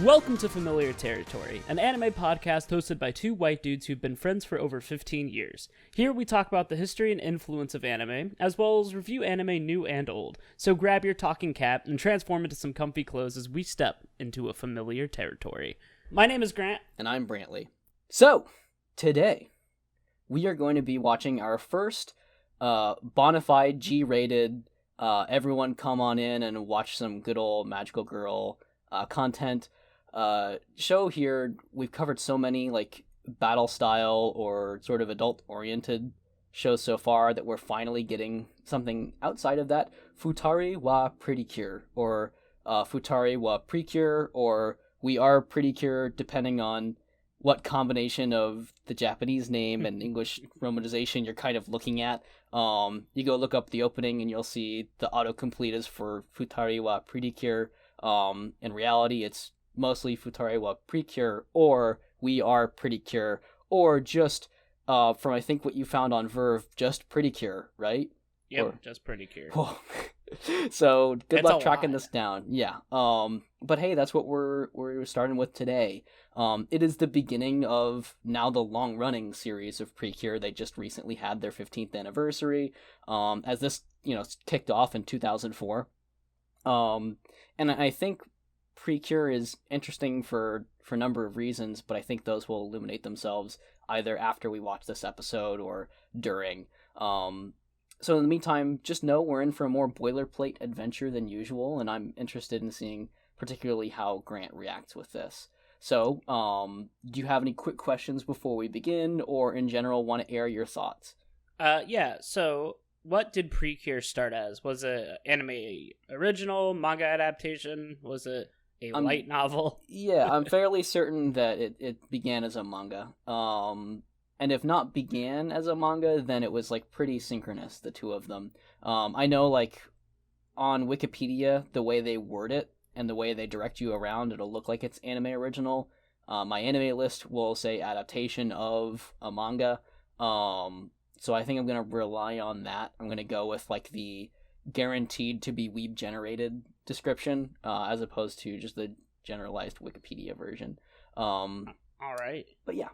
Welcome to Familiar Territory, an anime podcast hosted by two white dudes who've been friends for over 15 years. Here we talk about the history and influence of anime, as well as review anime new and old. So grab your talking cap and transform into some comfy clothes as we step into a familiar territory. My name is Grant. And I'm Brantley. So, today, we are going to be watching our first bona fide G-rated, everyone come on in and watch some good old Magical Girl content show here. We've covered so many like battle style or sort of adult oriented shows so far that we're finally getting something outside of that. Futari wa Precure, or Futari wa Precure, or We Are Precure, depending on what combination of the Japanese name and English romanization you're kind of looking at. You go look up the opening and you'll see the autocomplete is for Futari wa Precure. In reality, it's mostly Futari wa Precure, or We Are Precure, or just, from I think what you found on Verve, just Precure, right? Yep, just Precure. Whoa. So, good It's luck a tracking lot. this down. Yeah. But hey, that's what we're starting with today. It is the beginning of now the long-running series of Precure. They just recently had their 15th anniversary, as this, kicked off in 2004. And I think Precure is interesting for a number of reasons, but I think those will illuminate themselves either after we watch this episode or during. So in the meantime, just know we're in for a more boilerplate adventure than usual, and I'm interested in seeing particularly how Grant reacts with this. So, do you have any quick questions before we begin, or in general want to air your thoughts? Yeah, so what did Precure start as? Was it anime original, manga adaptation? Was it a light novel? Yeah, I'm fairly certain that it began as a manga. And if not began as a manga, then it was like pretty synchronous, the two of them. I know like on Wikipedia, the way they word it and the way they direct you around, it'll look like it's anime original. My anime list will say adaptation of a manga. So I think I'm going to rely on that. I'm going to go with like the guaranteed to be weeb generated description, as opposed to just the generalized Wikipedia version. All right. But yeah.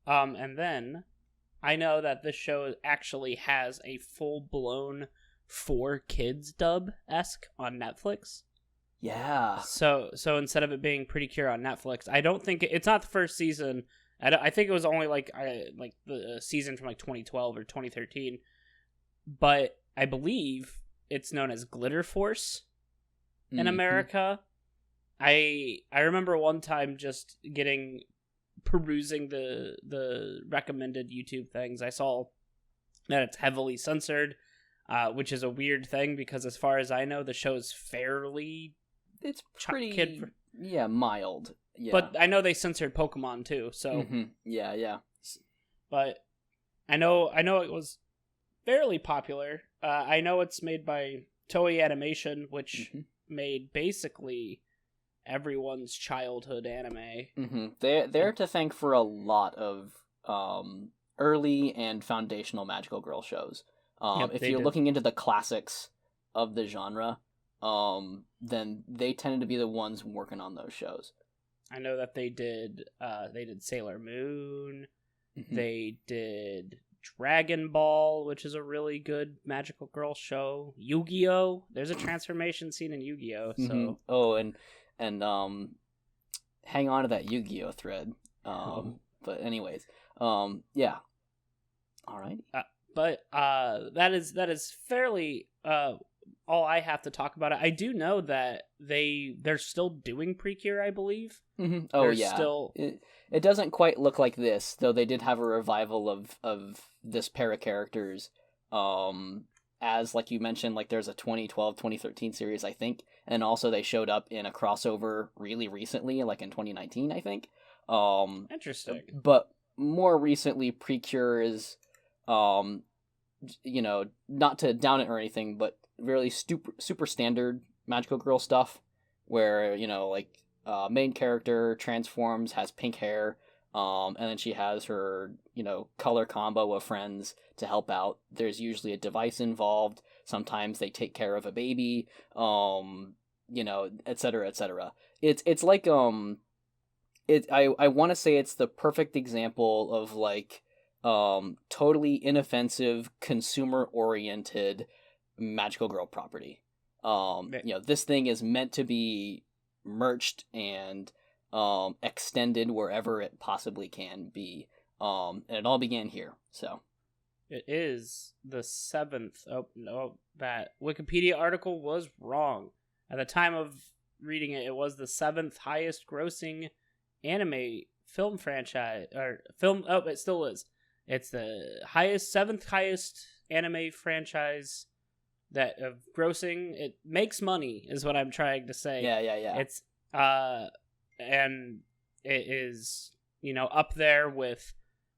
And then I know that this show actually has a full-blown 4Kids dub-esque on Netflix. Yeah. So instead of it being Precure on Netflix, I don't think it's not the first season. I think it was only like the season from like 2012 or 2013, but I believe it's known as Glitter Force in America. I remember one time just perusing the recommended YouTube things. I saw that it's heavily censored, which is a weird thing because as far as I know, the show is fairly pretty mild. Yeah. But I know they censored Pokemon too, so yeah. But I know it was fairly popular. I know it's made by Toei Animation, which made basically everyone's childhood anime. They're to thank for a lot of early and foundational Magical Girl shows. If you're looking into the classics of the genre, then they tended to be the ones working on those shows. I know that they did Sailor Moon. They did Dragon Ball, which is a really good Magical Girl show. Yu-Gi-Oh! There's a transformation scene in Yu-Gi-Oh! So and hang on to that Yu-Gi-Oh! Thread. But anyways, yeah. All right. But that is fairly all I have to talk about it. I do know that they're still doing Precure, I believe. Oh yeah. It doesn't quite look like this, though. They did have a revival of this pair of characters. As like you mentioned, like there's a 2012, 2013 series, I think, and also they showed up in a crossover really recently, like in 2019, I think. Interesting. But more recently, Precure is, not to down it or anything, but really super standard Magical Girl stuff, where main character transforms, has pink hair, and then she has her color combo of friends to help out. There's usually a device involved. Sometimes they take care of a baby. et cetera, et cetera. It's like I want to say it's the perfect example of like totally inoffensive, consumer oriented magical girl property. This thing is meant to be merched and extended wherever it possibly can be. And it all began here. So it is the 7th. Oh no, that Wikipedia article was wrong. At the time of reading it, it was the 7th highest grossing anime film franchise or film. Oh, it still is. It's the 7th highest anime franchise that of grossing. It makes money, is what I'm trying to say. Yeah. It's and it is up there with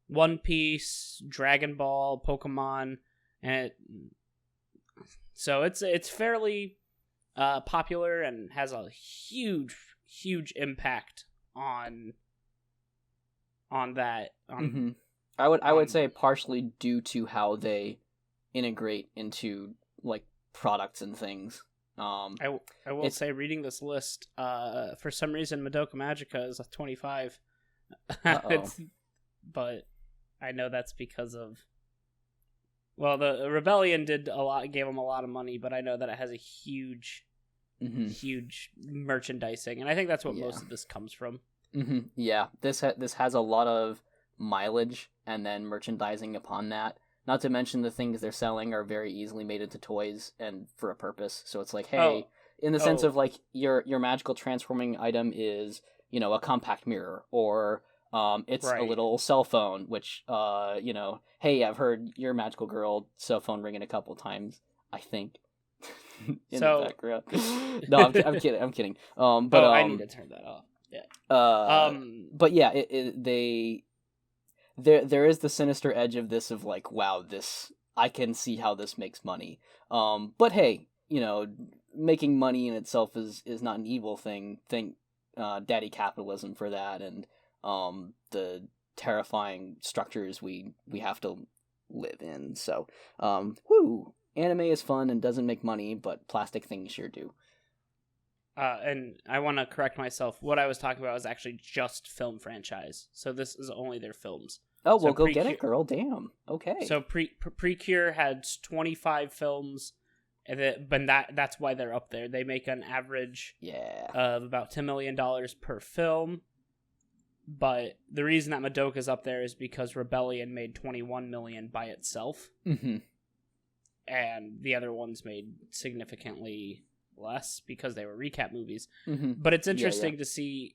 One Piece, Dragon Ball, Pokemon, and so it's fairly popular and has a huge impact on that. I would say partially due to how they integrate into like products and things. I will say, reading this list, for some reason Madoka Magica is a 25. But I know that's because of, well, the Rebellion did a lot, gave them a lot of money, but I know that it has a huge merchandising, and I think that's what most of this comes from. Yeah, this has a lot of mileage and then merchandising upon that. Not to mention the things they're selling are very easily made into toys and for a purpose. So it's like, hey, in the sense of like your magical transforming item is, a compact mirror, or it's a little cell phone, which hey, I've heard your magical girl cell phone ringing a couple times, I think. in the background. No, I'm kidding. But I need to turn that off. Yeah. But yeah, there is the sinister edge of this of like, wow, this, I can see how this makes money. But hey, making money in itself is not an evil thing. Thank daddy capitalism for that, and the terrifying structures we have to live in. So, anime is fun and doesn't make money, but plastic things sure do. And I want to correct myself. What I was talking about was actually just film franchise. So this is only their films. Oh, well, go get it, girl. Damn. Okay. So Precure had 25 films, but that's why they're up there. They make an average of about $10 million per film. But the reason that Madoka's up there is because Rebellion made $21 million by itself. And the other ones made significantly less because they were recap movies. But it's interesting to see,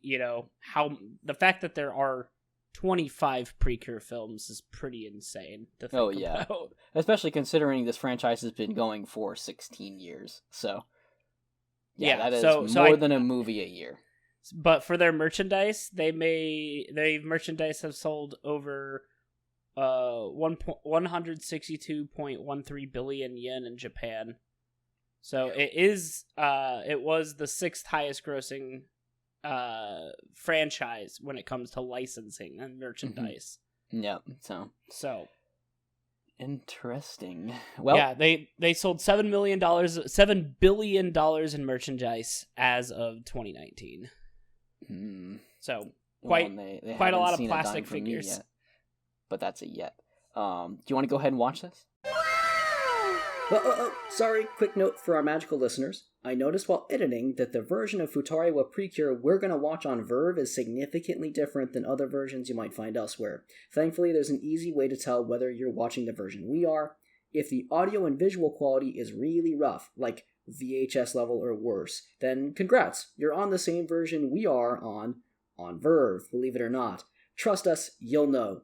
how the fact that there are 25 Precure films is pretty insane to think about. Especially considering this franchise has been going for 16 years. So, that is more than a movie a year. But for their merchandise, their merchandise have sold over 162.13 billion yen in Japan. So it was the 6th highest grossing franchise when it comes to licensing and merchandise. Yeah, so interesting. Well, they sold $7 billion in merchandise as of 2019. So quite a lot of plastic figures. Yet, but that's a yet. Do you want to go ahead and watch this? Sorry, quick note for our magical listeners. I noticed while editing that the version of Futari wa Precure we're going to watch on Verve is significantly different than other versions you might find elsewhere. Thankfully, there's an easy way to tell whether you're watching the version we are. If the audio and visual quality is really rough, like VHS level or worse, then congrats, you're on the same version we are on Verve, believe it or not. Trust us, you'll know.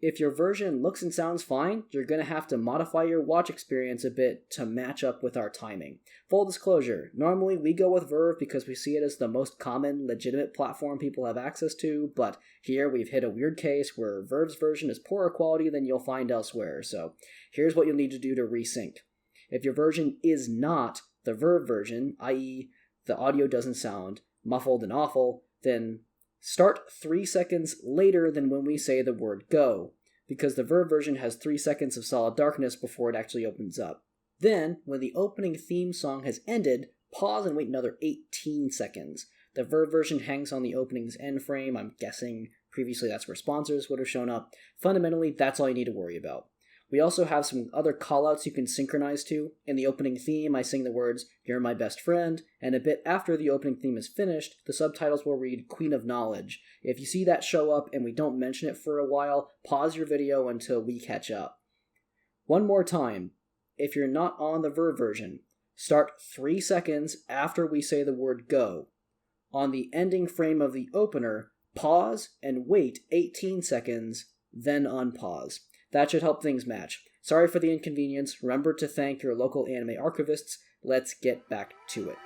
If your version looks and sounds fine, you're going to have to modify your watch experience a bit to match up with our timing. Full disclosure, normally we go with Verve because we see it as the most common, legitimate platform people have access to, but here we've hit a weird case where Verve's version is poorer quality than you'll find elsewhere, so here's what you'll need to do to resync. If your version is not the Verve version, i.e. the audio doesn't sound muffled and awful, then start 3 seconds later than when we say the word go, because the Verve version has 3 seconds of solid darkness before it actually opens up. Then, when the opening theme song has ended, pause and wait another 18 seconds. The verb version hangs on the opening's end frame. I'm guessing previously that's where sponsors would have shown up. Fundamentally, that's all you need to worry about. We also have some other callouts you can synchronize to. In the opening theme, I sing the words, "You're my best friend," and a bit after the opening theme is finished, the subtitles will read "Queen of Knowledge." If you see that show up and we don't mention it for a while, pause your video until we catch up. One more time, if you're not on the verb version, start 3 seconds after we say the word "go." On the ending frame of the opener, pause and wait 18 seconds, then unpause. That should help things match. Sorry for the inconvenience. Remember to thank your local anime archivists. Let's get back to it.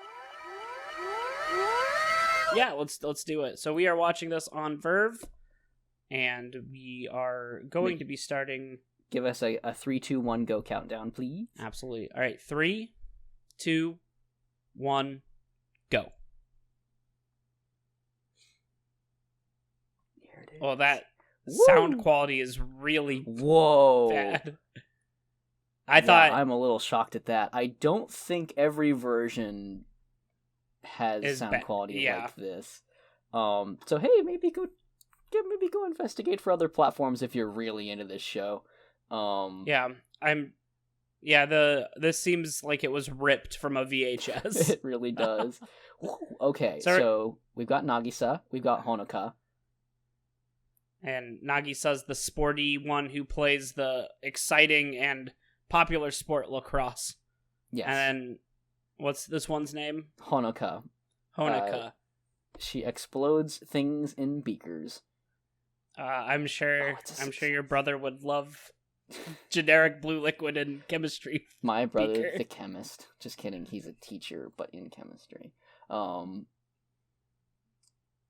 Yeah, let's do it. So we are watching this on Verve, and we are going to be starting. Give us a 3, 2, 1 go countdown, please. Absolutely. All right, 3, 2, 1, go. Here it is. Well, that Woo! sound quality is really Whoa. bad. I thought I'm a little shocked at that. I don't think every version has sound quality like this. So hey, maybe go investigate for other platforms if you're really into this show. This seems like it was ripped from a VHS. It really does. Okay, so we've got Nagisa, we've got Honoka. And Nagisa's the sporty one who plays the exciting and popular sport lacrosse. Yes. And then, what's this one's name? Honoka. She explodes things in beakers. I'm sure your brother would love generic blue liquid in chemistry. My brother, beaker. The chemist. Just kidding. He's a teacher, but in chemistry.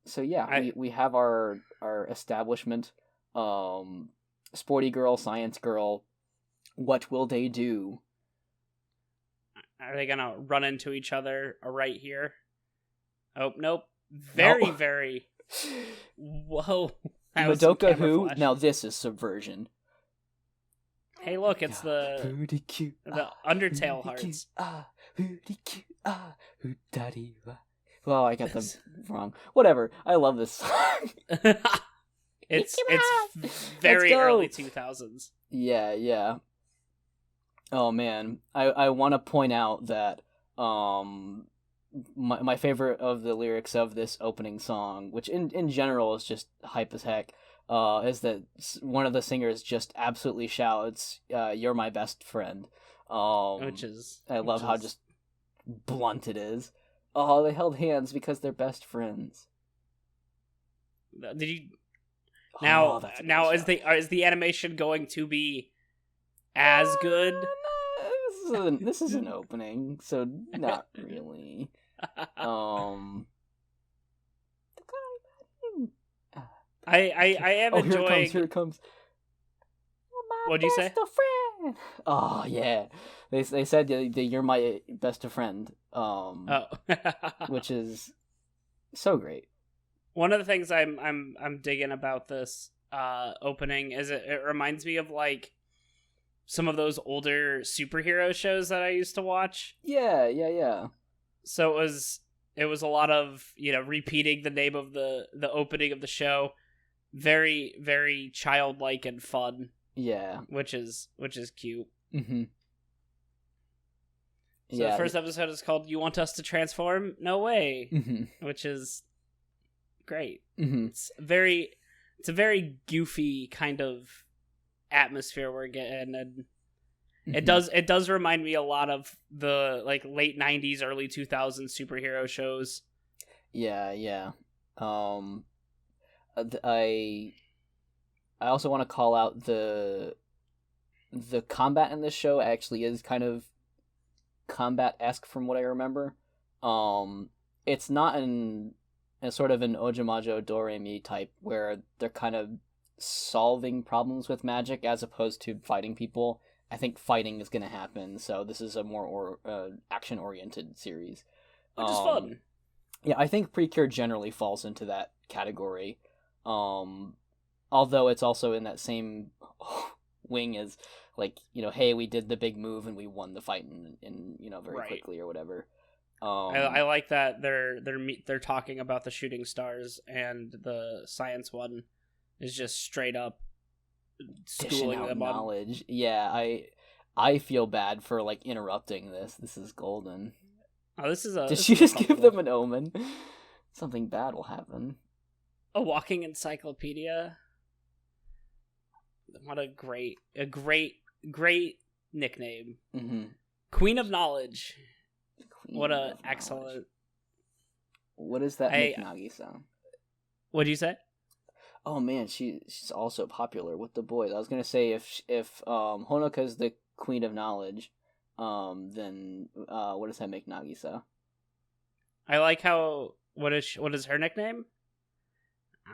So yeah, we have our establishment. Sporty girl, science girl. What will they do? Are they gonna run into each other right here? Oh, nope. Very. Whoa. Madoka who? Now this is subversion. Hey, look, it's the Undertale hearts. Well, I got them wrong. Whatever. I love this song. It's very early 2000s. Yeah. Oh man, I want to point out that my favorite of the lyrics of this opening song, which in general is just hype as heck, is that one of the singers just absolutely shouts, "You're my best friend," I love how just blunt it is. Oh, they held hands because they're best friends. Did you? Now is the animation going to be as good? This is an opening, so not really. I am enjoying. Here it comes. What'd you say? Friend. Oh yeah, they said that you're my best friend. Which is so great. One of the things I'm digging about this opening is it reminds me of like some of those older superhero shows that I used to watch. Yeah. So it was a lot of, repeating the name of the opening of the show. Very, very childlike and fun. Yeah. Which is cute. Mm-hmm. So the first episode is called "You Want Us to Transform? No Way," mm-hmm. which is great. Mm-hmm. It's a very goofy kind of atmosphere we're getting, and it does remind me a lot of the like late 90s, early 2000s superhero shows. Yeah. I also want to call out the combat in this show actually is kind of combat-esque from what I remember. It's not a sort of an Ojamajo Doremi type where they're kind of solving problems with magic as opposed to fighting people. I think fighting is going to happen, so this is a more action-oriented series. Which is fun. Yeah, I think Precure generally falls into that category. Although it's also in that same wing as, like, hey, we did the big move and we won the fight in very quickly or whatever. I like that they're talking about the shooting stars, and the science one is just straight up schooling them on knowledge. Yeah, I feel bad for like interrupting this. This is golden. Oh, this is Did she just give them an omen? Something bad will happen. A walking encyclopedia. What a great nickname. Mm-hmm. Queen of Knowledge. What a of excellent. knowledge. What does that make Nagisa? What'd you say? Oh man, she's also popular with the boys. I was gonna say if Honoka's the Queen of Knowledge, then what does that make Nagisa? I like how what is her nickname?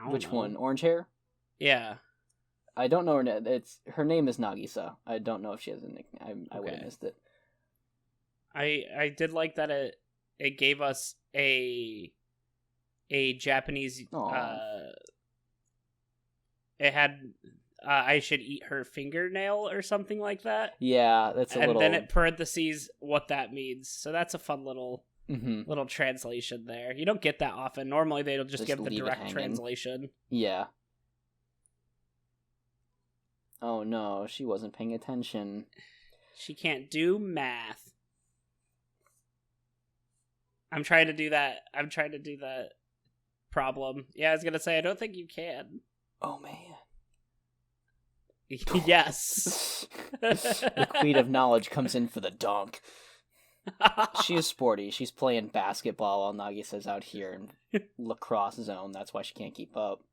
Which one? Orange hair? Yeah. I don't know her name is Nagisa. I don't know if she has a nickname. I would have missed it. I did like that it gave us a Japanese it had I should eat her fingernail or something like that. Yeah, that's and then it parentheses what that means. So that's a fun little little translation there. You don't get that often. Normally they'll just give the direct translation. Yeah. Oh no, she wasn't paying attention. She can't do math. I'm trying to do that problem. Yeah, I was gonna say I don't think you can. Oh man. Yes. The Queen of Knowledge comes in for the dunk. She is sporty. She's playing basketball while Nagisa's out here in lacrosse zone. That's why she can't keep up.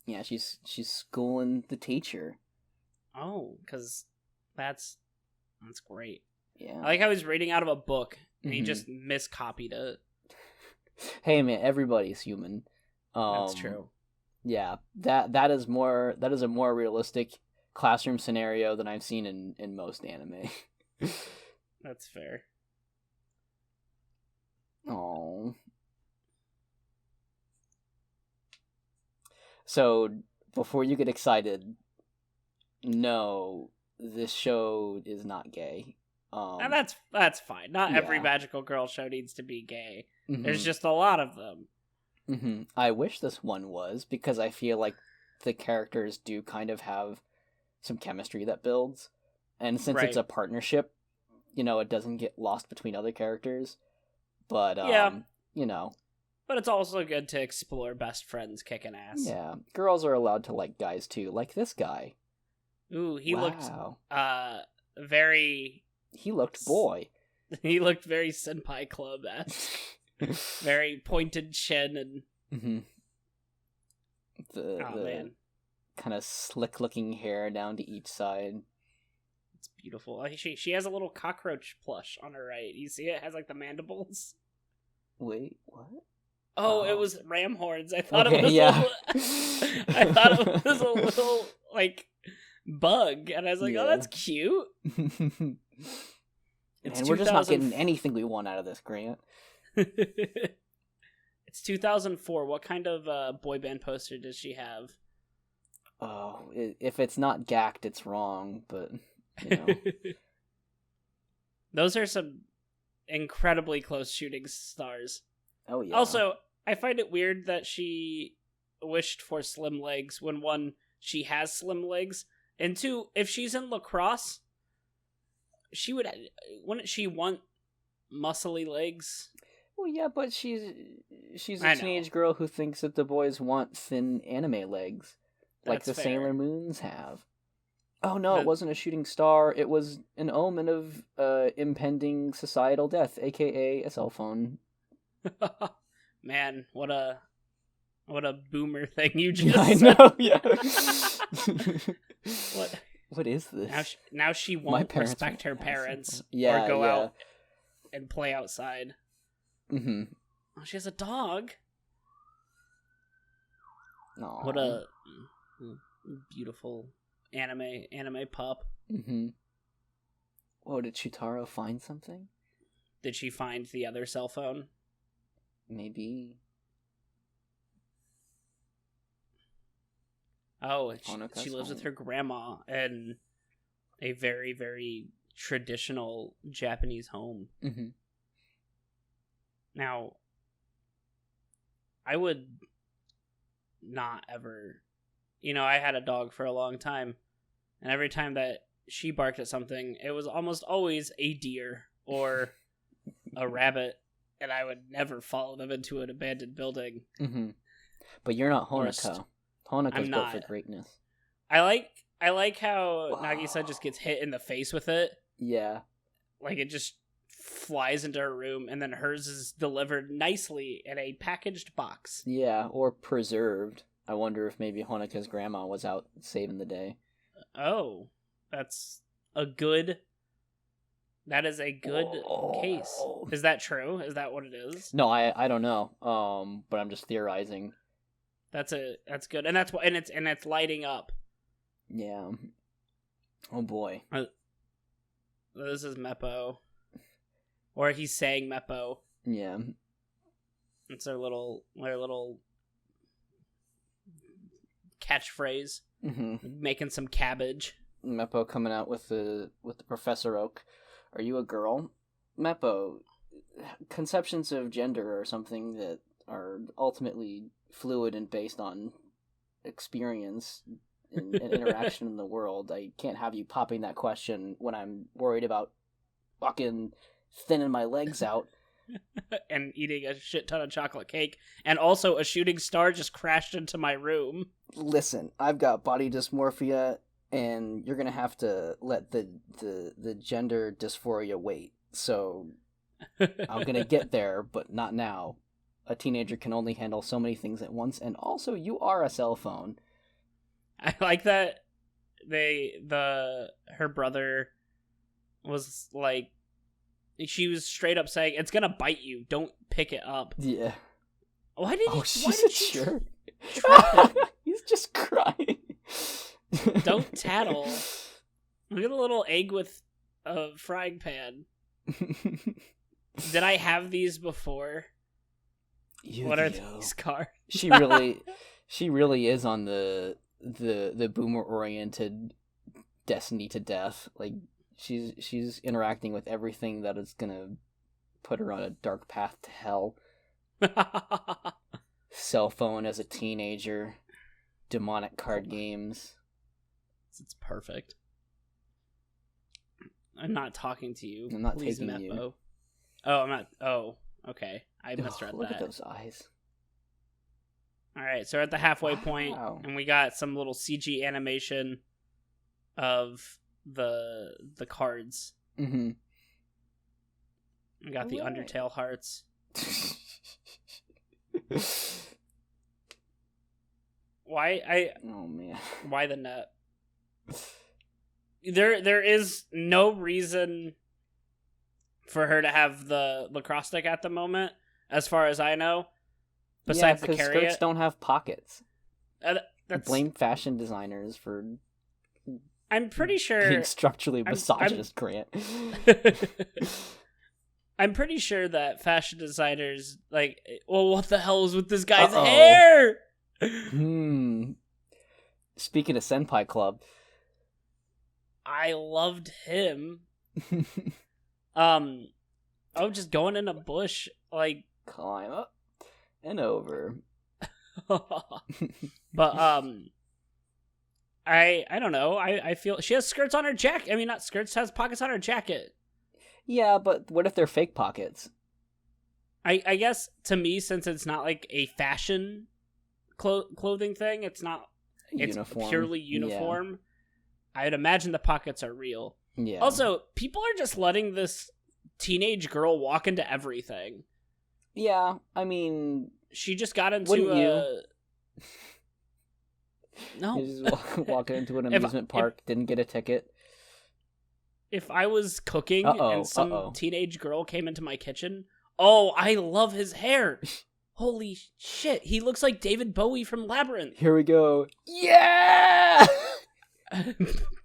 Yeah, she's schooling the teacher. Oh, because that's great. Yeah. I like how he's reading out of a book and he just miscopied it. Hey man, everybody's human. That's true. Yeah, that is a more realistic classroom scenario than I've seen in most anime. That's fair. Oh. So before you get excited, no, this show is not gay. And that's fine. Not every magical girl show needs to be gay. Mm-hmm. There's just a lot of them. Mm-hmm. I wish this one was, because I feel like the characters do kind of have some chemistry that builds. And since it's a partnership, it doesn't get lost between other characters. But, But it's also good to explore best friends kicking ass. Yeah. Girls are allowed to like guys too, like this guy. Ooh, he looked very... He looked boy. He looked very Senpai Club-esque. Very pointed chin and... The man. Kind of slick-looking hair down to each side. It's beautiful. She has a little cockroach plush on her right. You see it? It has like the mandibles. Wait, what? Oh, it was ram horns. I thought it was I thought it was a little like bug, and I was like, "Oh, that's cute." And we're just not getting anything we want out of this, Grant. It's 2004. What kind of boy band poster does she have? Oh, if it's not gacked, it's wrong. But those are some incredibly close shooting stars. Oh yeah. Also, I find it weird that she wished for slim legs when, one, she has slim legs, and two, if she's in lacrosse, wouldn't she want muscly legs? Well, yeah, but she's a teenage girl who thinks that the boys want thin anime legs, like the Sailor Moons have. Oh no, it wasn't a shooting star. It was an omen of impending societal death, aka a cell phone. Man, what a boomer thing you just said. I know, yeah. What is this? Now she won't respect her parents or go out and play outside. Mm-hmm. Oh, she has a dog. Aww. What a beautiful anime pup. Mm-hmm. Oh, did Shutaro find something? Did she find the other cell phone? Maybe. Oh, she lives with her grandma, and a very, very traditional Japanese home. Mm-hmm. Now, I would not ever... I had a dog for a long time, and every time that she barked at something, it was almost always a deer or a rabbit, and I would never follow them into an abandoned building. Mm-hmm. But you're not Honoko. Honoko's built for greatness. I like how Nagisa just gets hit in the face with it. Yeah. Like, it just flies into her room, and then hers is delivered nicely in a packaged box. Yeah, or preserved. I wonder if maybe Honoka's grandma was out saving the day. Oh, that is a good case. Is that true? Is that what it is? No, I don't know. But I'm just theorizing. That's good. And that's what and it's lighting up. Yeah. Oh boy. This is Meppo. Or he's saying Meppo. Yeah. It's their little catchphrase. Mm-hmm. Making some cabbage. Meppo coming out with the Professor Oak. Are you a girl? Meppo, conceptions of gender are something that are ultimately fluid and based on experience and interaction in the world. I can't have you popping that question when I'm worried about fucking thinning my legs out. And eating a shit ton of chocolate cake. And also a shooting star just crashed into my room. Listen, I've got body dysmorphia, and you're gonna have to let the gender dysphoria wait. So I'm gonna get there, but not now. A teenager can only handle so many things at once, and also you are a cell phone. I like that her brother was like, she was straight up saying, "It's gonna bite you. Don't pick it up." Yeah. Why did she sure? He's just crying. Don't tattle. Look at a little egg with a frying pan. Did I have these before? What are these cards? She really is on the boomer oriented Destiny to Death. Like, she's interacting with everything that is gonna put her on a dark path to hell. Cell phone as a teenager, demonic card games. It's perfect. I'm not talking to you. I'm not Please, taking Meppo. you. Oh, I'm not. Oh, okay. I misread that. Look at those eyes. All right, so we're at the halfway point, Wow. and we got some little CG animation of the cards. Mm-hmm. We got the Undertale hearts. Oh man. Why the net? There is no reason for her to have the lacrosse stick at the moment, as far as I know. Besides the carry skirts don't have pockets. That's... Blame fashion designers for. I'm pretty sure being structurally misogynist, Grant. I'm pretty sure that fashion designers what the hell is with this guy's hair? Speaking of Senpai Club, I loved him. Just going in a bush, climb up and over. But I don't know. I feel she has skirts on her jacket. I mean, not skirts, has pockets on her jacket. Yeah, but what if they're fake pockets? I guess to me, since it's not like a fashion clothing thing, it's purely uniform. Yeah. I'd imagine the pockets are real. Yeah. Also, people are just letting this teenage girl walk into everything. Yeah, I mean, she just got into No. He's just walking into an amusement park, didn't get a ticket. If I was cooking and some teenage girl came into my kitchen, I love his hair. Holy shit, he looks like David Bowie from Labyrinth. Here we go. Yeah!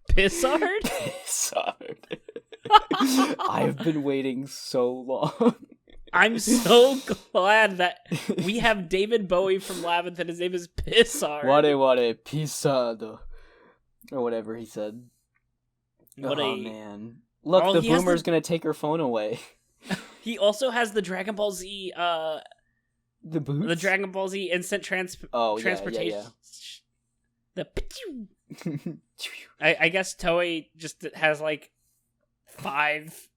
Pissard? Pissard. I've been waiting so long. I'm so glad that we have David Bowie from Labyrinth and his name is Pissard. Ware Pissard. Or whatever he said. Man. Look, Oh, the he has boomer's gonna take her phone away. He also has the Dragon Ball Z The boots? the Dragon Ball Z instant transportation. The I guess Toei just has like 5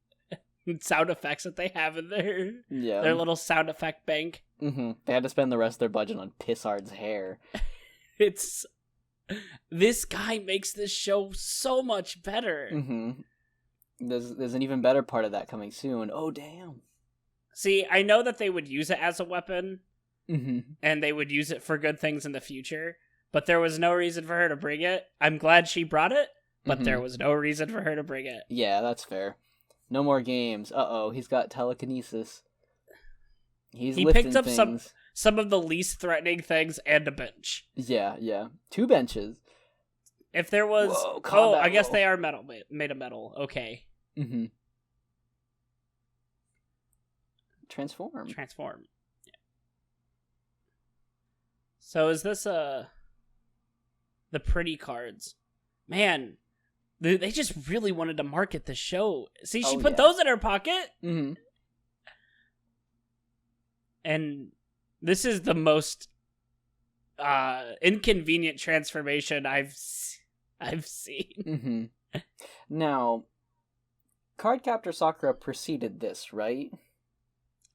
sound effects that they have in their little sound effect bank. Mm-hmm. They had to spend the rest of their budget on Pissard's hair. It's this guy makes this show so much better. Mm-hmm. There's an even better part of that coming soon. Oh damn! See, I know that they would use it as a weapon, mm-hmm. and they would use it for good things in the future. But there was no reason for her to bring it. I'm glad she brought it, but there was no reason for her to bring it. Yeah, that's fair. No more games. Uh-oh, he's got telekinesis. He picked up things. some of the least threatening things and a bench. Yeah. 2 benches. If there was... Whoa, I guess they are made of metal. Okay. Mm-hmm. Transform. Yeah. So is this the pretty cards? Man, they just really wanted to market the show. See, she put those in her pocket. Mm-hmm. And this is the most inconvenient transformation I've seen. Mm-hmm. Now, Cardcaptor Sakura preceded this, right?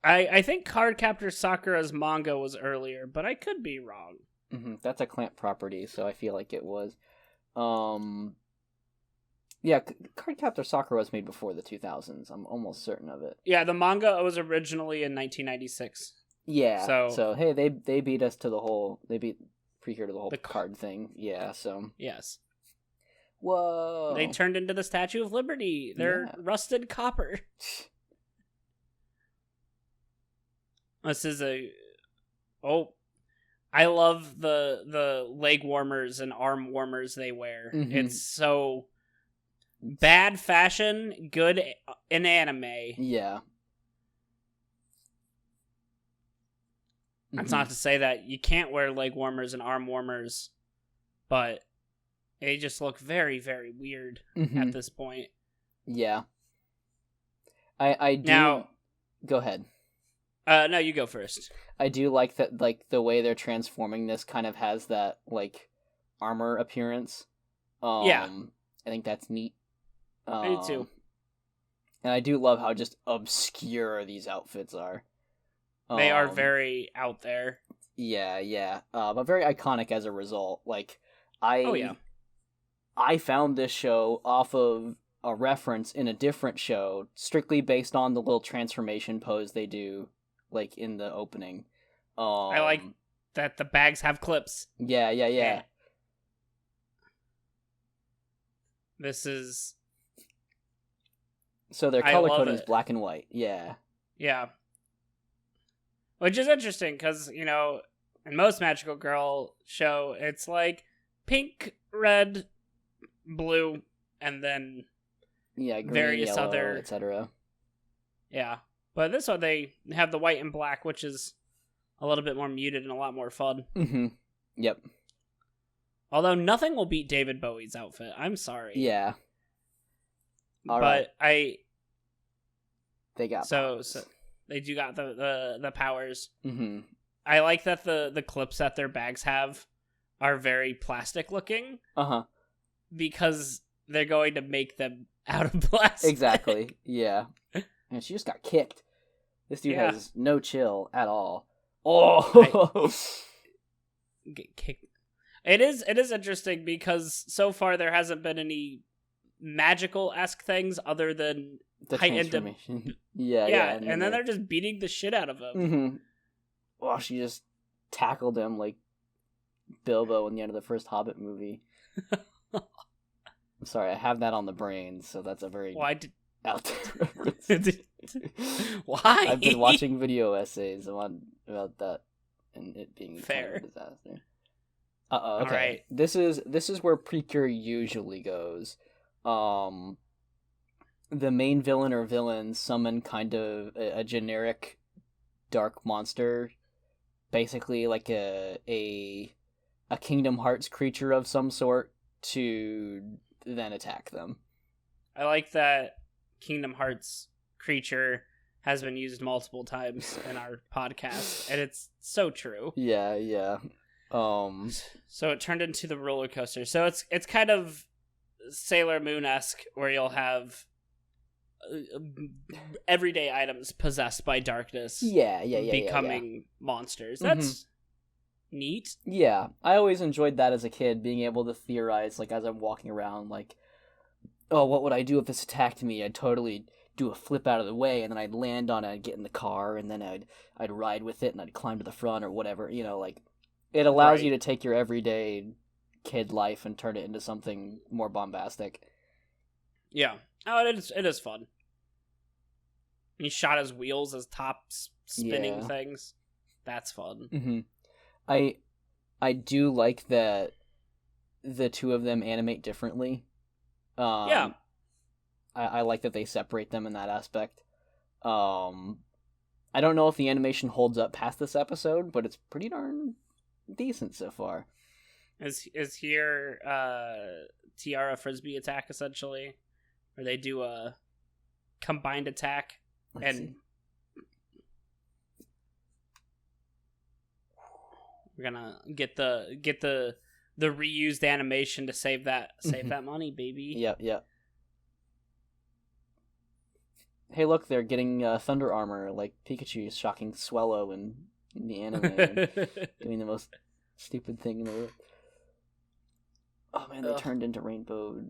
I think Cardcaptor Sakura's manga was earlier, but I could be wrong. Mm-hmm. That's a Clamp property, so I feel like it was. Yeah, Cardcaptor Sakura was made before the 2000s. I'm almost certain of it. Yeah, the manga was originally in 1996. Yeah. So hey, they beat us to the whole. They beat Precure to the whole card thing. Yeah. So yes. Whoa. They turned into the Statue of Liberty. They're rusted copper. This is I love the leg warmers and arm warmers they wear. Mm-hmm. It's so bad fashion, good in anime. Yeah. That's not to say that you can't wear leg warmers and arm warmers, but they just look very, very weird at this point. Yeah. I do... Now... Go ahead. No, you go first. I do like that, like, the way they're transforming this kind of has that, like, armor appearance. Yeah. I think that's neat. I do too. And I do love how just obscure these outfits are. They are very out there. Yeah. But very iconic as a result. Like, I found this show off of a reference in a different show, strictly based on the little transformation pose they do, like, in the opening. I like that the bags have clips. Yeah. This is... So their color coding is black and white. Yeah. Which is interesting, because, you know, in most Magical Girl show, it's like pink, red, blue, and then green, various yellow, other... etc. Yeah. But this one, they have the white and black, which is a little bit more muted and a lot more fun. Mm-hmm. Yep. Although nothing will beat David Bowie's outfit. I'm sorry. Yeah. But they got so they do got the powers. Mm-hmm. I like that the clips that their bags have are very plastic looking. Because they're going to make them out of plastic. Exactly. Yeah. And she just got kicked. This dude has no chill at all. Oh. Get kicked. It is interesting because so far there hasn't been any magical-esque things other than the transformation. Yeah. And then they're just beating the shit out of him. Mm-hmm. Well, she just tackled him like Bilbo in the end of the first Hobbit movie. I'm sorry, I have that on the brain, so that's a very out there reference. Why? I've been watching video essays about that and it being fair. Kind of a disaster. Okay. All right. This is where Precure usually goes. The main villain or villains summon kind of a generic dark monster, basically like a Kingdom Hearts creature of some sort, to then attack them. I like that Kingdom Hearts creature has been used multiple times in our podcast, and it's so true. Yeah. So it turned into the roller coaster. So it's kind of Sailor Moon-esque, where you'll have everyday items possessed by darkness. Yeah. Becoming monsters. That's neat. Yeah, I always enjoyed that as a kid, being able to theorize, like, as I'm walking around, like, oh, what would I do if this attacked me? I'd totally do a flip out of the way, and then I'd land on it, I'd get in the car, and then I'd ride with it, and I'd climb to the front, or whatever, like, it allows you to take your everyday kid life and turn it into something more bombastic. Yeah. Oh, it is fun. He shot his wheels as top spinning things. That's fun. Mm-hmm. I do like that the two of them animate differently. I like that they separate them in that aspect. I don't know if the animation holds up past this episode, but it's pretty darn decent so far. Is here Tiara Frisbee attack, essentially, where they do a combined attack. Let's see. We're gonna get the reused animation to save that money, baby. Yep. Hey, look, they're getting thunder armor, like Pikachu's shocking Swellow in the anime, doing the most stupid thing in the world. Oh man, they turned into rainbow.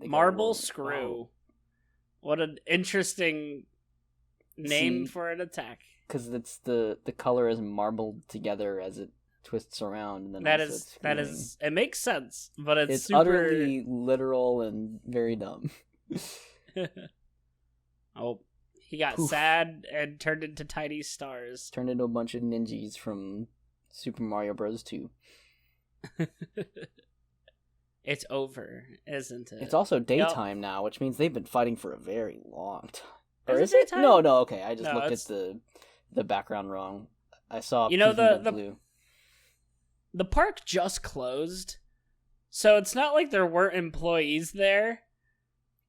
Marble Screw. Wow. What an interesting name for an attack. Because it's the color is marbled together as it twists around, and then that is it makes sense, but it's super... utterly literal and very dumb. Oh, he got sad and turned into tiny stars. Turned into a bunch of ninjas from Super Mario Bros. 2. It's over, isn't it? It's also daytime now, which means they've been fighting for a very long time. Or is it? No, okay. I just looked at the background wrong. I saw the blue. The park just closed, so it's not like there weren't employees there.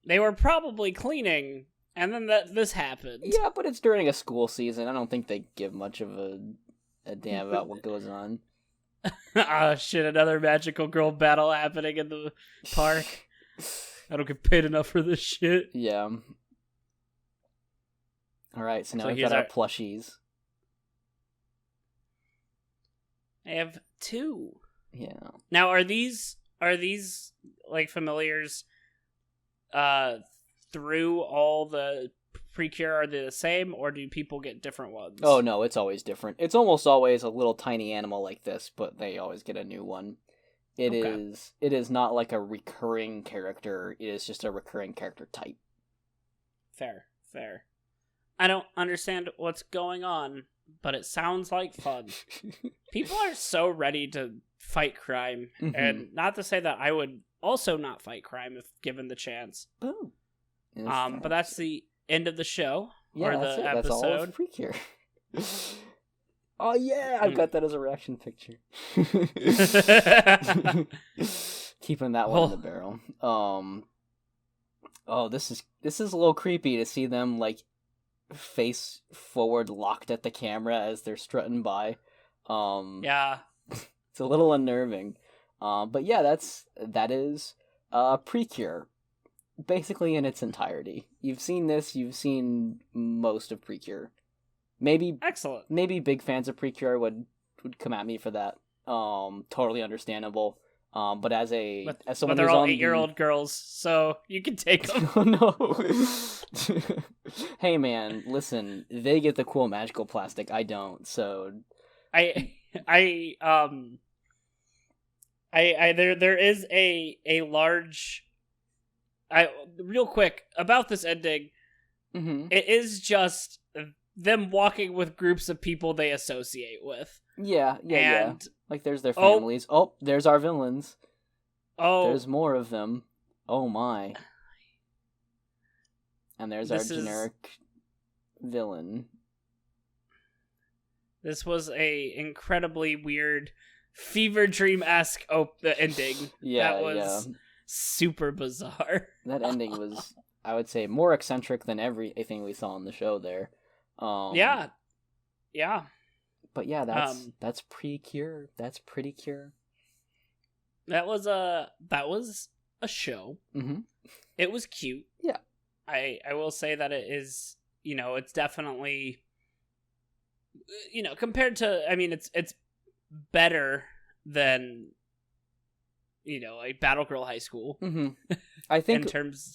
They were probably cleaning, and then this happened. Yeah, but it's during a school season. I don't think they give much of a damn about what goes on. Ah, shit, another magical girl battle happening in the park. I don't get paid enough for this shit. Yeah. Alright, so now we've got our plushies. I have 2. Yeah. Now, are these like familiars through all the Precure? Are they the same, or do people get different ones? Oh no, it's always different. It's almost always a little tiny animal like this, but they always get a new one. It is not like a recurring character, it is just a recurring character type. Fair. I don't understand what's going on, but it sounds like fun. People are so ready to fight crime, and not to say that I would also not fight crime if given the chance. Boom. But that's the end of the show, or that's the it. episode. That's all of Precure. Oh yeah, I've got that as a reaction picture. Keeping that one in the barrel. Oh, this is a little creepy to see them like face forward, locked at the camera as they're strutting by. Yeah, it's a little unnerving. But yeah, that is Precure, basically in its entirety. You've seen this. You've seen most of Precure. Excellent. Maybe big fans of Precure would come at me for that. Totally understandable. But as someone they're who's all on 8-year-old girls, so you can take them. Oh no! Hey man, listen. They get the cool magical plastic. I don't. So there is a large. Real quick about this ending. Mm-hmm. It is just them walking with groups of people they associate with. Yeah. Like, there's their families. Oh, there's our villains. Oh. There's more of them. Oh, my. And there's our generic villain. This was a incredibly weird, fever dream-esque ending. Yeah, that was super bizarre. That ending was, I would say, more eccentric than everything we saw on the show there. Yeah. But yeah, that's Precure. That's pretty Cure. That was a show. Mm-hmm. It was cute. Yeah. I will say that it is, it's definitely, compared to, I mean, it's better than, like Battle Girl High School. Mm-hmm. I think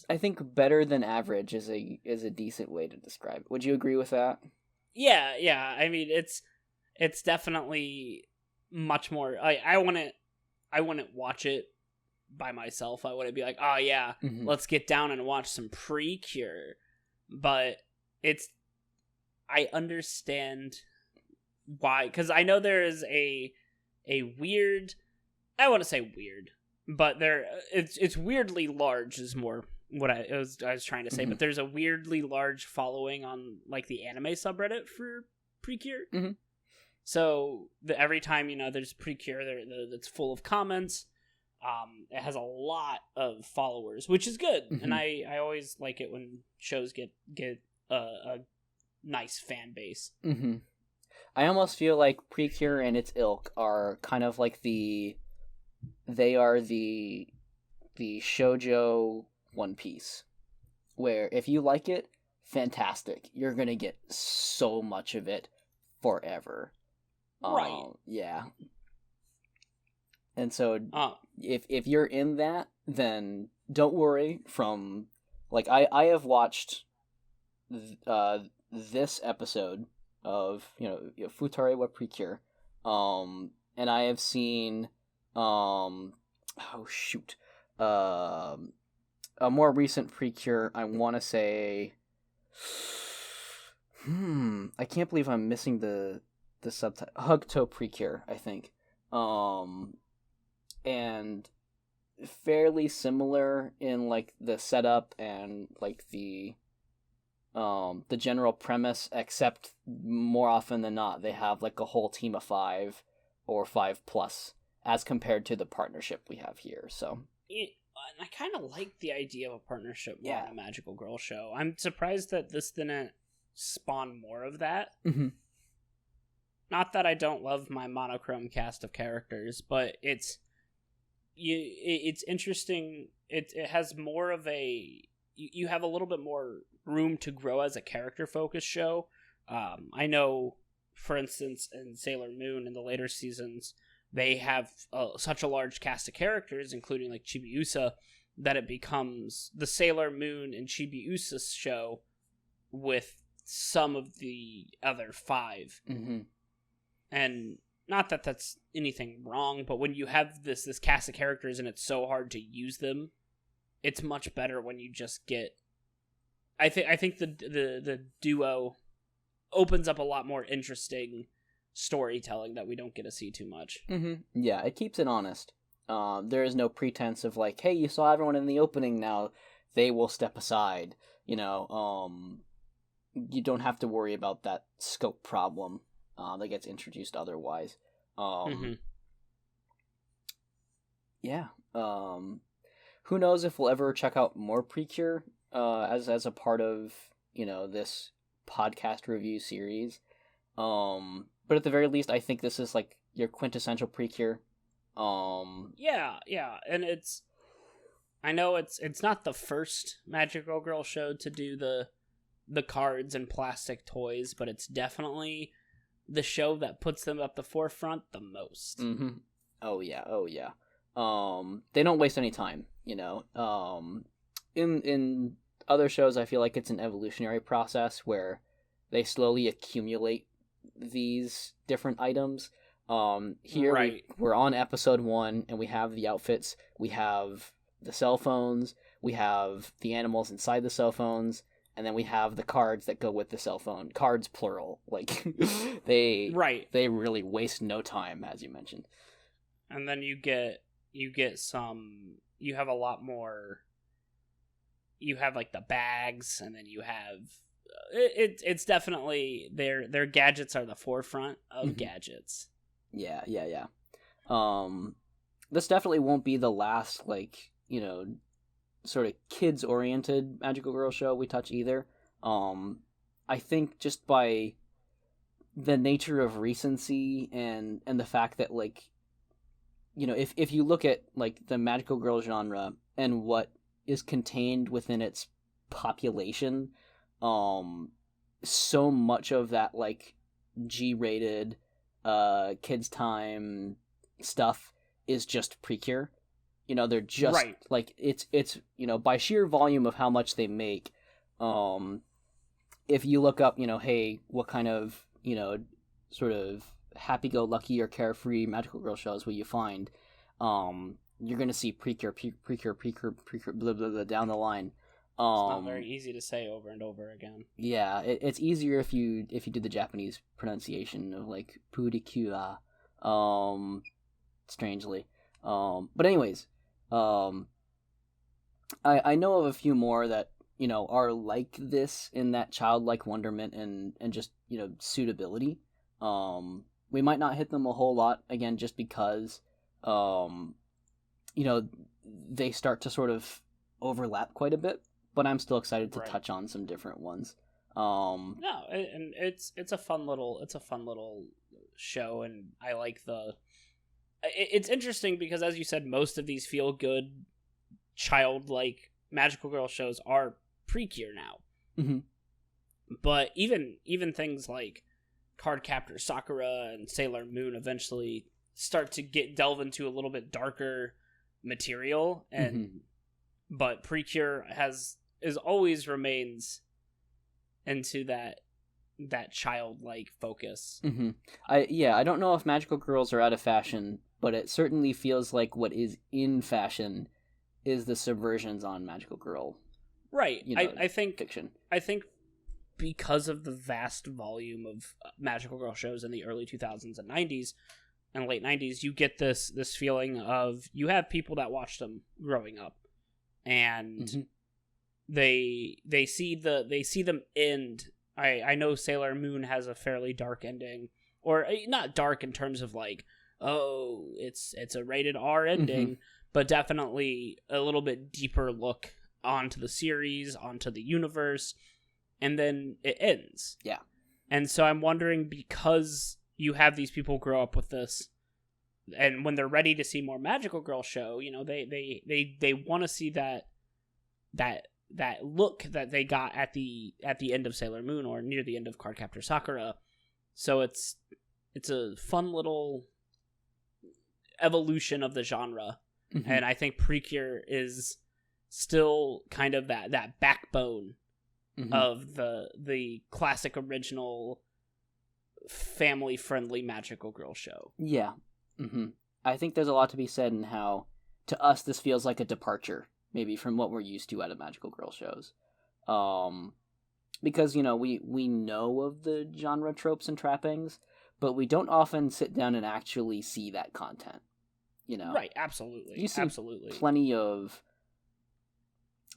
I think better than average is a decent way to describe it. Would you agree with that? Yeah. I mean, it's definitely much more. I wouldn't watch it by myself. I wouldn't be like, oh yeah, Mm-hmm. let's get down and watch some Precure. But I understand why, because I know there is a weird. I want to say weird, but it's weirdly large is more what I was trying to say. Mm-hmm. But there's a weirdly large following on like the anime subreddit for Precure. Mm-hmm. So every time there's Precure that's full of comments, it has a lot of followers, which is good, Mm-hmm. and I always like it when shows get a nice fan base. Mm-hmm. I almost feel like Precure and its ilk are kind of like they are the shoujo One Piece, where if you like it, fantastic, you're gonna get so much of it forever. Right. Yeah. And so if you're in that, then don't worry. From like I have watched this episode of Futari wa Precure, and I have seen a more recent Precure. I want to say, I can't believe I'm missing the subtitle. Hugto Precure, I think. And fairly similar in like the setup and like the general premise, except more often than not they have like a whole team of 5 or 5+ as compared to the partnership we have here. So I kind of like the idea of a partnership more Yeah. in a magical girl show. I'm surprised that this didn't spawn more of that. Mm-hmm. Not that I don't love my monochrome cast of characters, but it's interesting. It has more of a you have a little bit more room to grow as a character focused show. I know, for instance, in Sailor Moon in the later seasons, they have such a large cast of characters, including like Chibiusa, that it becomes the Sailor Moon and Chibiusa show with some of the other 5. Mm-hmm. And not that that's anything wrong, but when you have this cast of characters and it's so hard to use them, it's much better when you just get. I think the duo opens up a lot more interesting storytelling that we don't get to see too much. Mm-hmm. Yeah, it keeps it honest. There is no pretense of like, hey, you saw everyone in the opening, now they will step aside. You don't have to worry about that scope problem that gets introduced otherwise. Mm-hmm. Yeah. Who knows if we'll ever check out more Precure as a part of this podcast review series. But at the very least, I think this is like your quintessential Precure. Yeah, and I know it's not the first magical girl show to do the cards and plastic toys, but it's definitely the show that puts them at the forefront the most. Mm-hmm. Oh yeah. They don't waste any time, in other shows I feel like it's an evolutionary process where they slowly accumulate these different items. Here right. we're on episode 1 and we have the outfits, we have the cell phones, we have the animals inside the cell phones, and then we have the cards that go with the cell phone. Cards plural. Like they really waste no time, as you mentioned. And then you get some. You have a lot more. You have like the bags, and then you have. It's definitely their gadgets are the forefront of Mm-hmm. gadgets. Yeah. This definitely won't be the last sort of kids oriented magical girl show we touch either. I think just by the nature of recency and the fact that like, if you look at like the magical girl genre and what is contained within its population, so much of that like G-rated kids time stuff is just Precure. They're just right. like it's by sheer volume of how much they make. If you look up, hey, what kind of sort of happy-go-lucky or carefree magical girl shows will you find? You're gonna see Precure, blah blah blah down the line. It's not very easy to say over and over again. Yeah, it's easier if you do the Japanese pronunciation of like Precure, strangely. But anyways, I know of a few more that are like this in that childlike wonderment and just suitability. We might not hit them a whole lot again just because they start to sort of overlap quite a bit, but I'm still excited to touch on some different ones. No, and it's a fun little show, and I like it's interesting because, as you said, most of these feel good childlike magical girl shows are Precure now. Mm-hmm. But even things like Cardcaptor Sakura and Sailor Moon eventually start to delve into a little bit darker material, and but Precure always remains into that childlike focus. I don't know if magical girls are out of fashion, but it certainly feels like what is in fashion is the subversions on magical girl. Right. I think fiction. I think because of the vast volume of magical girl shows in the early 2000s and 90s and late 90s, you get this feeling of you have people that watched them growing up, and they see them end. I know Sailor Moon has a fairly dark ending, or not dark in terms of like, oh, it's a rated R ending, but definitely a little bit deeper look onto the series, onto the universe, and then it ends. Yeah. And so I'm wondering, because you have these people grow up with this, and when they're ready to see more magical girl show, they want to see that look that they got at the end of Sailor Moon or near the end of Cardcaptor Sakura. So it's a fun little evolution of the genre, and I think Precure is still kind of that backbone of the classic original family friendly magical girl show. Yeah. I think there's a lot to be said in how to us this feels like a departure maybe from what we're used to out of magical girl shows. Because, we know of the genre tropes and trappings, but we don't often sit down and actually see that content. Right, absolutely. You see absolutely. Plenty of,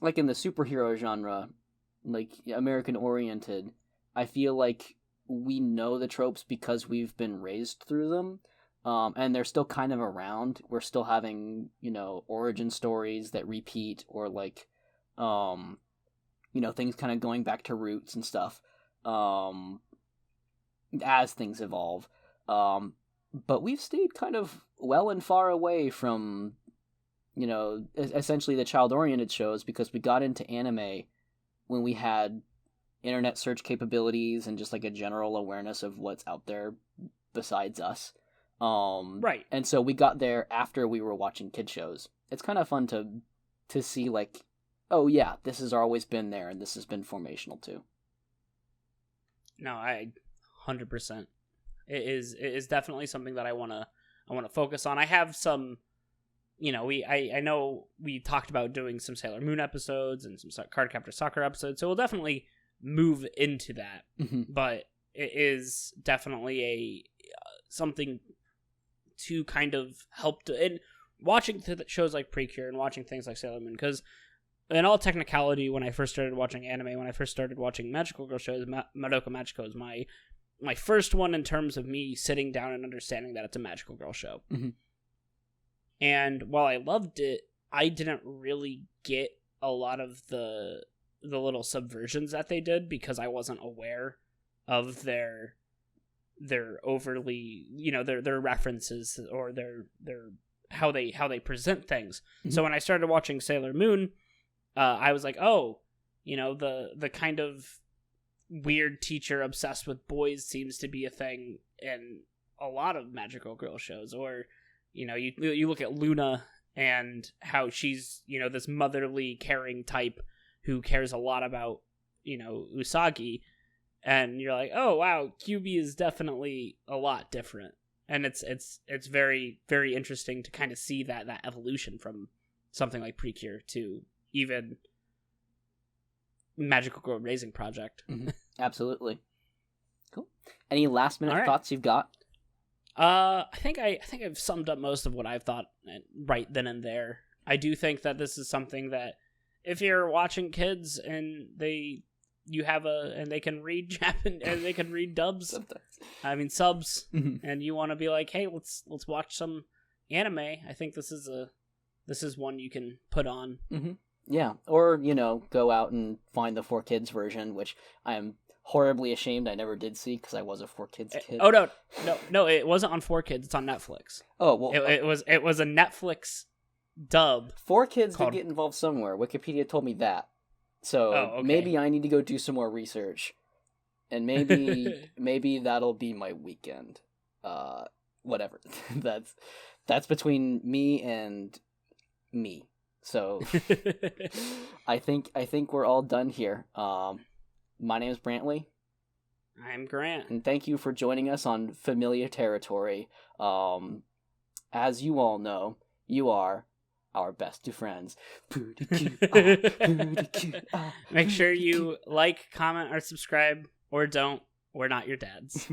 like in the superhero genre, like American oriented, I feel like we know the tropes because we've been raised through them. And they're still kind of around. We're still having, origin stories that repeat, or like, things kind of going back to roots and stuff, as things evolve. But we've stayed kind of well and far away from, essentially the child-oriented shows, because we got into anime when we had internet search capabilities and just like a general awareness of what's out there besides us. Right. And so we got there after we were watching kid shows. It's kind of fun to see like, oh yeah, this has always been there, and this has been formational too. No, I 100%. It is definitely something that I want to focus on. I have some, I know we talked about doing some Sailor Moon episodes and some Cardcaptor Sakura episodes, so we'll definitely move into that. But it is definitely something to kind of help to, and watching shows like Precure and watching things like Sailor Moon, because in all technicality, when I first started watching anime, when I first started watching magical girl shows, Madoka Magica is my first one in terms of me sitting down and understanding that it's a magical girl show. And while I loved it, I didn't really get a lot of the little subversions that they did because I wasn't aware of their overly, their references or their how they present things. Mhm. So when I started watching Sailor Moon, I was like, oh, the kind of weird teacher obsessed with boys seems to be a thing in a lot of magical girl shows. Or you look at Luna and how she's this motherly, caring type who cares a lot about Usagi, and you're like, oh wow, QB is definitely a lot different. And it's very, very interesting to kind of see that evolution from something like Precure to even Magical Girl Raising Project. Mm-hmm. Absolutely. Cool. Any last minute Right. thoughts you've got? I think I've summed up most of what I've thought right then and there. I do think that this is something that if you're watching kids and they can read Japan and they can read dubs, Sometimes. I mean subs, Mm-hmm. and you want to be like, hey, let's watch some anime. I think this is one you can put on. Mm-hmm. Yeah, or go out and find the 4Kids version, which I am horribly ashamed I never did see because I was a 4Kids kid. Oh no, it wasn't on 4Kids. It's on Netflix. Oh well, It was a Netflix dub. 4Kids called- did get involved somewhere. Wikipedia told me that, so Oh, okay. maybe I need to go do some more research, and maybe that'll be my weekend. Whatever. That's between me and me. So I think we're all done here. My name is Brantley, I'm Grant. and thank you for joining us on Familiar Territory. As you all know, you are our best of friends. Make sure you like, comment, or subscribe, or don't. We're not your dads.